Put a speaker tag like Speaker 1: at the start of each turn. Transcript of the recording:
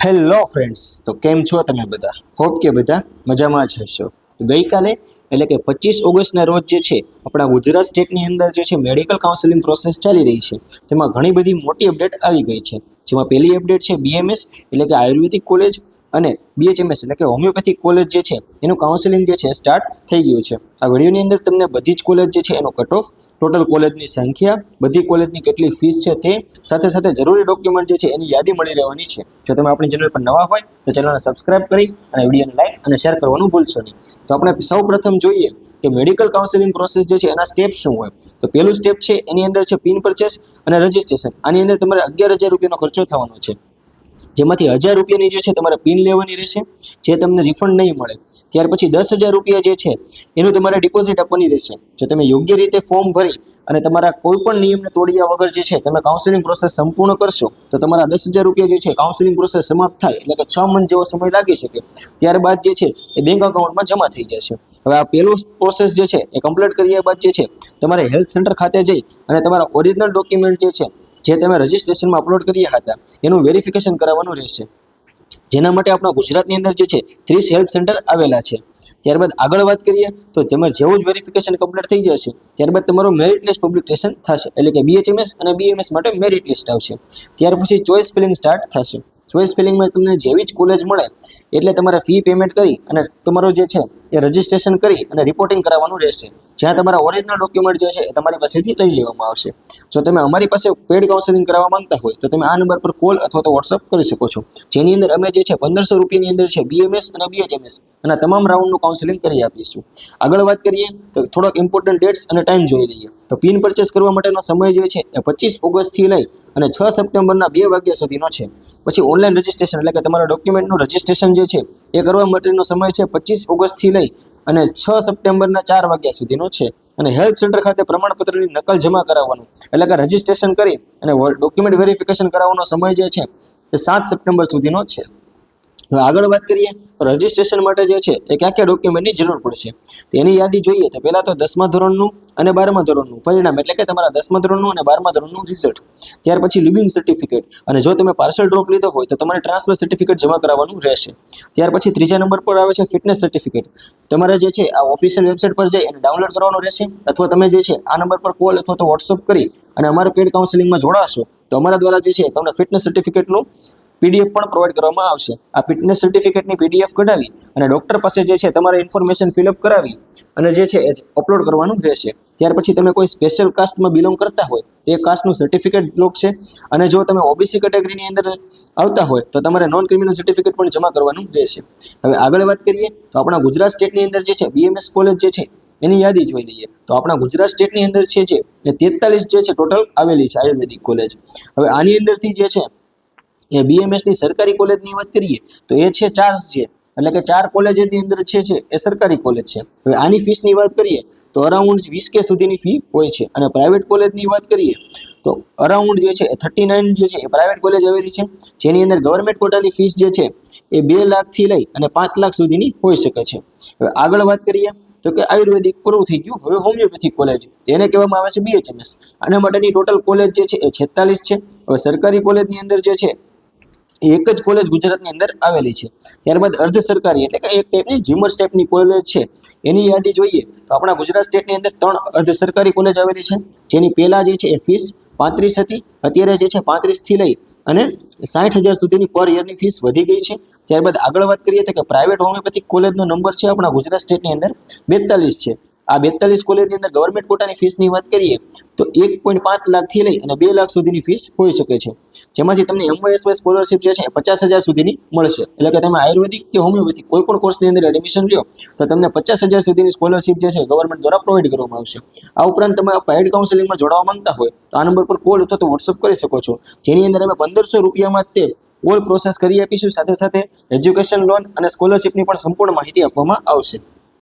Speaker 1: Hello friends, તો કેમ છો તમે બધા? હોપ કે બધા મજામાં જ હશો. તો ગઈકાલે એટલે કે 25 ઓગસ્ટના રોજ જે છે આપણા ગુજરાત સ્ટેટની અંદર જે છે મેડિકલ કાઉન્સેલિંગ પ્રોસેસ ચાલી રહી છે. તેમાં ઘણી બધી મોટી અપડેટ આવી ગઈ છે. જેમાં પહેલી અપડેટ છે બીએમએસ એટલે કે આયુર્વેદિક કોલેજ અને બીએચએમએસ એટલે કે હોમિયોપેથિક કોલેજ જે છે એનું કાઉન્સેલિંગ જે છે સ્ટાર્ટ થઈ ગયું છે. આ વિડીયોની અંદર તમને બધી જ કોલેજ જે છે એનો કટ ઓફ, ટોટલ કોલેજની સંખ્યા, બધી કોલેજની કેટલી ફીસ છે તે, સાથે સાથે જરૂરી ડોક્યુમેન્ટ જે છે એની યાદી મળી રહેવાની છે. જો તમે આપણી ચેનલ પર નવા હોય તો ચેનલને સબસ્ક્રાઇબ કરી અને વિડીયોને લાઇક અને શેર કરવાનું ભૂલશો નહીં. તો આપણે સૌ પ્રથમ જોઈએ કે મેડિકલ કાઉન્સેલિંગ પ્રોસેસ જે છે એના સ્ટેપ શું હોય. તો પહેલું સ્ટેપ છે એની અંદર છે પિન પરચેસ અને રજિસ્ટ્રેશન. આની અંદર તમારે 11,000 રૂપિયાનો ખર્ચો થવાનો છે, જેમાંથી 1,000 રૂપિયાની જે છે તમારે પિન લેવાની રહેશે, જે તમને રિફંડ નહીં મળે. ત્યાર પછી 10,000 રૂપિયા જે છે એનું તમારે ડિપોઝિટ આપવાની રહેશે. જો તમે યોગ્ય રીતે ફોર્મ ભરી અને તમારા કોઈ પણ નિયમને તોડ્યા વગર જે છે તમે કાઉન્સેલિંગ પ્રોસેસ સંપૂર્ણ કરશો તો તમારા 10,000 રૂપિયા જે છે કાઉન્સેલિંગ પ્રોસેસ સમાપ્ત થાય એટલે કે 6 મંથ જેવો સમય લાગી શકે. ત્યારબાદ જે છે એ બેંક અકાઉન્ટમાં જમા થઈ જશે. હવે આ પહેલું પ્રોસેસ જે છે એ કમ્પ્લીટ કર્યા બાદ જે છે તમારે હેલ્થ સેન્ટર ખાતે જઈ અને તમારા ઓરિજિનલ ડોક્યુમેન્ટ જે તમે રજિસ્ટ્રેશનમાં અપલોડ કર્યા હતા એનું વેરિફિકેશન કરાવવાનું રહેશે. જેના માટે આપણા ગુજરાતની અંદર જે છે 30 હેલ્થ સેન્ટર આવેલા છે. ત્યારબાદ આગળ વાત કરીએ તો તેમાં જેવું જ વેરિફિકેશન કમ્પ્લીટ થઈ જશે ત્યારબાદ તમારું મેરિટ લિસ્ટ પબ્લિકેશન થશે, એટલે કે બીએચએમએસ અને બીએમએસ માટે મેરિટ લિસ્ટ આવશે. ત્યાર પછી ચોઇસ ફિલિંગ સ્ટાર્ટ થશે. ચોઇસ ફિલિંગમાં તમને જેવી જ કોલેજ મળે એટલે તમારે ફી પેમેન્ટ કરી અને તમારું જે છે એ રજિસ્ટ્રેશન કરી અને રિપોર્ટિંગ કરાવવાનું રહેશે. જ્યાં તમારા ઓરિજિનલ ડોક્યુમેન્ટ જે છે એ તમારી પાસેથી લઈ લેવામાં આવશે. જો તમે અમારી પાસે પેડ કાઉન્સેલિંગ કરાવવા માંગતા હોય તો તમે આ નંબર પર કોલ અથવા તો વોટ્સઅપ કરી શકો છો, જેની અંદર અમે જે છે 1,500 રૂપિયાની અંદર છે બીએમએસ અને બીએચએમએસ અને તમામ રાઉન્ડનું કાઉન્સેલિંગ કરી આપીશું. આગળ વાત કરીએ તો થોડોક ઇમ્પોર્ટન્ટ ડેટ્સ અને ટાઈમ જોઈ લઈએ. તો પિન પરચેસ કરવા માટેનો સમય જે છે એ 25 ઓગસ્ટથી લઈ અને 6 સપ્ટેમ્બરના 2 વાગ્યા સુધીનો છે. પછી ઓનલાઈન રજિસ્ટ્રેશન એટલે કે તમારા ડોક્યુમેન્ટનું રજિસ્ટ્રેશન જે છે એ કરવા માટેનો સમય છે 25 ઓગસ્ટથી લઈ અને 6 સપ્ટેમ્બરના 4 વાગ્યા સુધીનો છે. અને હેલ્થ સેન્ટર ખાતે પ્રમાણપત્રની નકલ જમા કરાવવાનું એટલે કે રજિસ્ટ્રેશન કરી અને ડોક્યુમેન્ટ વેરિફિકેશન કરાવવાનો સમય જે છે એ 7 સપ્ટેમ્બર સુધીનો છે. હવે આગળ વાત કરીએ તો રજિસ્ટ્રેશન માટે જે છે એ કયા કયા ડોક્યુમેન્ટની જરૂર પડશે તો એની યાદી જોઈએ તો પહેલાં તો 10મા ધોરણનું અને 12મા ધોરણનું પરિણામ એટલે કે તમારા 10મા ધોરણનું અને 12મા ધોરણનું રિઝલ્ટ. ત્યાર પછી લિવિંગ સર્ટિફિકેટ, અને જો તમે પાર્સલ ડ્રોપ લીધો હોય તો તમારે ટ્રાન્સફર સર્ટિફિકેટ જમા કરાવવાનું રહેશે. ત્યાર પછી ત્રીજા નંબર પર આવે છે ફિટનેસ સર્ટિફિકેટ. તમારે જે છે આ ઓફિશિયલ વેબસાઇટ પર જઈ અને ડાઉનલોડ કરવાનું રહેશે, અથવા તમે જે છે આ નંબર પર કોલ અથવા તો વોટ્સઅપ કરી અને અમારા પેડ કાઉન્સેલિંગમાં જોડાશો તો અમારા દ્વારા જે છે તમને ફિટનેસ સર્ટિફિકેટનું પીડીએફ પણ પ્રોવાઈડ કરવામાં આવશે. આ ફિટનેસ સર્ટિફિકેટની પીડીએફ કઢાવી અને ડૉક્ટર પાસે જે છે તમારે ઇન્ફોર્મેશન ફિલઅપ કરાવી અને જે છે એ અપલોડ કરવાનું રહેશે. ત્યાર પછી તમે કોઈ સ્પેશિયલ કાસ્ટમાં બિલોંગ કરતા હોય તો એ કાસ્ટનું સર્ટિફિકેટ જોગશે, અને જો તમે ઓબીસી કેટેગરીની અંદર આવતા હોય તો તમારે નોન ક્રિમિનલ સર્ટિફિકેટ પણ જમા કરવાનું રહેશે. હવે આગળ વાત કરીએ તો આપણા ગુજરાત સ્ટેટની અંદર જે છે બીએમએસ કોલેજ જે છે એની યાદી જોઈ લઈએ. તો આપણા ગુજરાત સ્ટેટની અંદર છે જે એ 43 જે છે ટોટલ આવેલી છે આયુર્વેદિક કોલેજ. હવે આની અંદરથી જે છે એ બીએમએસની સરકારી કોલેજની વાત કરીએ તો એ છે 4 છે, એટલે કે 4 કોલેજની અંદર છે એ સરકારી કોલેજ છે. હવે આની ફીસની વાત કરીએ તો અરાઉન્ડ 20K સુધીની ફી હોય છે, અને પ્રાઇવેટ કોલેજની વાત કરીએ તો અરાઉન્ડ જે છે 39 જે છે એ પ્રાઇવેટ કોલેજ આવેલી છે, જેની અંદર ગવર્મેન્ટ કોટાની ફીસ જે છે એ 2 લાખથી લઈ અને 5 લાખ સુધીની હોઈ શકે છે. હવે આગળ વાત કરીએ તો કે આયુર્વેદિક પૂરું થઈ ગયું, હવે હોમિયોપેથિક કોલેજ એને કહેવામાં આવે છે બીએચએમએસ. આના માટેની ટોટલ કોલેજ જે છે એ 46 છે. હવે સરકારી કોલેજની અંદર જે છે એક જ કોલેજ ગુજરાતની અંદર આવેલી છે. ત્યારબાદ અર્ધ સરકારી એટલે કે એક ટાઈપની જીમર્સ ટાઈપની કોલેજ છે એની યાદી જોઈએ તો આપણા ગુજરાત સ્ટેટની અંદર 3 અર્ધ સરકારી કોલેજ આવેલી છે, જેની પહેલા જે છે એ ફીસ 35 હતી, અત્યારે જે છે 35થી લઈ અને 60,000 સુધીની પર યરની ફીસ વધી ગઈ છે. ત્યારબાદ આગળ વાત કરીએ તો કે પ્રાઇવેટ હોમિયોપેથિક કોલેજનો નંબર છે આપણા ગુજરાત સ્ટેટની અંદર 42 છે. આ 42 કોલેજની અંદર ગવર્મેન્ટ કોટાની ફીસની વાત કરીએ તો 1.5 લાખથી લઈ અને 2 લાખ સુધીની ફીસ હોઈ શકે છે, જેમાંથી તમને એમવાયએસવાય સ્કોલરશિપ જે છે 50,000 સુધીની મળશે. એટલે કે તમે આયુર્વેદિક કે હોમિયોપેથિક કોઈ પણ કોર્સની અંદર એડમિશન લ્યો તો તમને 50,000 સુધીની સ્કોલરશિપ જે છે ગવર્મેન્ટ દ્વારા પ્રોવાઈડ કરવામાં આવશે. આ ઉપરાંત તમે પેઇડ કાઉન્સેલિંગમાં જોડાવા માંગતા હોય તો આ નંબર પર કોલ અથવા તો વોટ્સઅપ કરી શકો છો, જેની અંદર અમે 1,500 રૂપિયામાં તે ઓલ પ્રોસેસ કરી આપીશું. સાથે સાથે એજ્યુકેશન લોન અને સ્કોલરશિપની પણ સંપૂર્ણ માહિતી આપવામાં આવશે.